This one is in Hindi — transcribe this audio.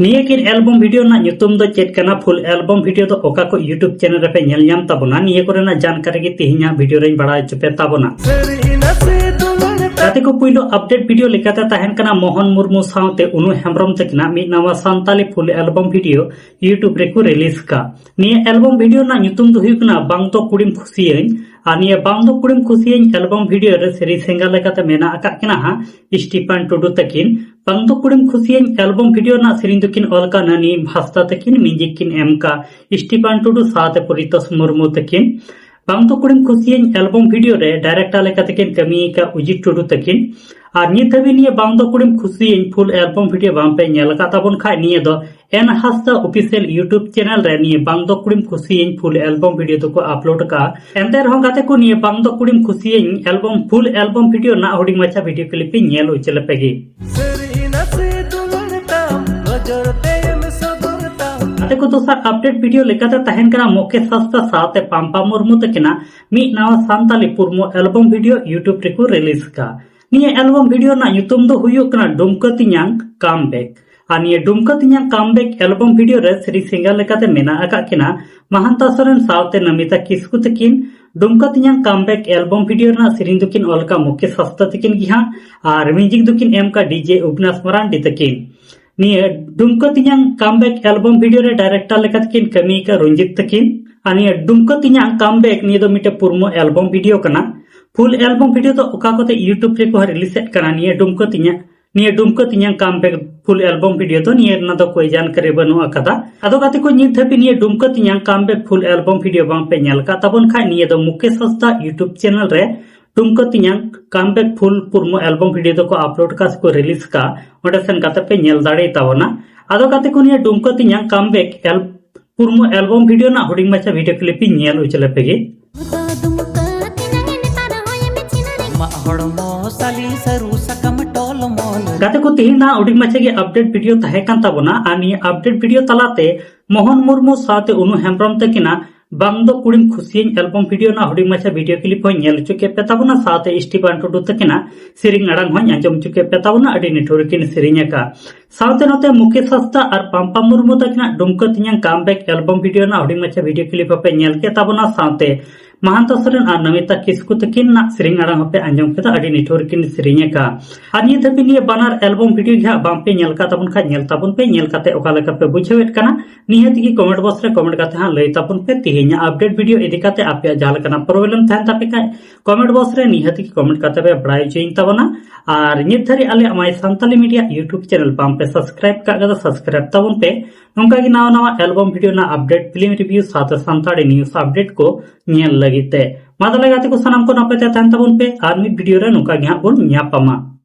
निये किन एल्बम वीडियो ना nyutum do चेक करना फुल एल्बम वीडियो तो ओका को यूट्यूब चैनल रे पे नेल ᱧᱟᱢ ᱛᱟᱵᱚᱱᱟ निये कोरेना जानकारी की तिहिᱧᱟ वीडियो रे बड़ा चुपे ताबोना गाते को पुइलो अपडेट वीडियो लेकाते तहन कना मोहन मुर्मू साउते उनु हेम्ब्रम तकना मी नवा Santali full album video YouTube रे को रिलीज का निये एल्बम वीडियो ना nyutum do हुइकना बांग तो कुड़िम खुशियन आ निये बांग तो कुड़िम खुशियन एल्बम वीडियो रे सेरी सिंगर लेकाते मेना आका किना हा स्टीफन टुडू तकिन बांग तो कुड़िम खुशियन एल्बम वीडियो ना सेरिन दुकिन अलका नानी भास्ता तकिन म्यूजिक किन एमका स्टीफन टुडू साथे परितोष मुर्मू तकिन बांग तो कुड़िम खुशियन एल्बम वीडियो रे डायरेक्टर लेकाते किन कमी का उजित टुडू तकिन आ नित हबी निये बांग तो कुड़िम खुशियन फुल एल्बम वीडियो बांग पे नेल का ताबोन खाय निये दो एन हास्ता ऑफिशियल यूट्यूब चैनल रे निये बांग तो कुड़िम खुशियन फुल एल्बम वीडियो तो को अपलोड का एंते रहो गाते को निये बांग तो कुड़िम खुशियन एल्बम फुल एल्बम वीडियो ना हुडी मचा वीडियो क्लिप नेल उचले पेगी को दोसर अपडेट वीडियो लेकाते तहन कना मुकेश हंसदा साथे पाम्पा मुर्मू तकिना मी नवा सांताली पुरमो एल्बम वीडियो यूट्यूब रे को रिलीज का निये एल्बम वीडियो ना nyutum दो हुयो कना डुमका तिኛंग कमबैक आ निये डुमका तिኛंग कमबैक एल्बम वीडियो रे श्री सिंगर लेकाते मेना आका किना महंता सोरेन साथे नमिता किस्कु तकिन डुमका तिኛंग कमबैक एल्बम वीडियो ना सेरिन दुकिन अलका मुकेश हंसदा तकिन गिहा आर म्यूजिक दुकिन एम का डीजे उगनास मरांडी तकिन निये डुमका तिኛंग कमबैक एल्बम वीडियो रे डायरेक्टर लेकाते किन कमी का रंजित तकिन आ निये डुमका तिኛंग कमबैक निये दो मिटे पुरमो एल्बम वीडियो कना फुल एल्बम वीडियो तो ओका कोते यूट्यूब रे को रिलीज कना निये डुमका तिኛंग कमबैक फुल एल्बम वीडियो तो निये ना दो कोई जानकारी बनु अकदा अदो गाते को नित हबी निये डुमका तिኛंग कमबैक फुल एल्बम वीडियो बांग पे नेल का तबन खाय निये दो मुकेश हंसदा यूट्यूब चैनल रे डुमका तिኛंग कमबैक फुल पुरमो एल्बम वीडियो तो को अपलोड का को रिलीज का ओडे सेन गाते पे नेल दाड़े तावना अदो गाते को निये डुमका तिኛंग कमबैक पुरमो एल्बम वीडियो ना हुडिंग मचा वीडियो क्लिप नेल उचले पेगी गाते को तिहिना उडिंग मचे के अपडेट वीडियो तहे कान ताबोना आ निये अपडेट वीडियो तलाते मोहन मुर्मू साथे उनु हेम्ब्रम तकिना बांग दो कुड़िम खुशियन एल्बम वीडियो ना हुडिंग मचा वीडियो क्लिप हो नेल चुके पेताबोना साथे स्टीफन टुडू तकिना सिरिंग अड़ांग हो आंजम चुके पेताबोना अडी निठुर किन सिरिंग का साथे नते मुकेश हंसदा और पाम्पा मुर्मू तकिना डुमका तिኛंग कमबैक एल्बम वीडियो ना हुडिंग मचा वीडियो क्लिप पे नेल के ताबोना साथे महंता सोरेन और नमिता किस्कु तकिन ना सिरिंग अड़ांग पे आंजम केता अडी निठुर किन सिरिंग का और निये धबी निये बानार एल्बम वीडियो जहा बांग पे नेल का ताबोन खा नेल ताबोन पे नेल काते ओका लेका पे बुझावेत कना निहाती की कमेंट बॉक्स रे कमेंट काते हां लई ताबोन पे तिहिना अपडेट वीडियो इदी काते आपे जाल कना प्रॉब्लम थान तापे का कमेंट बॉक्स रे निहाती की कमेंट काते पे बड़ाई चेइन ताबोना और नित धरी आले अमाय सांताली मीडिया यूट्यूब चैनल बांग पे सब्सक्राइब का गदा सब्सक्राइब ताबोन पे नोंका की नवा नवा एल्बम वीडियो ना अपडेट फिल्म रिव्यू साथ सांताली न्यूज़ अपडेट को नेल लगिते मादले गाते को सनाम को नपते थान ताबोन पे आर मी वीडियो रे नोंका gi हां बोन ᱧᱟᱯᱟᱢᱟ।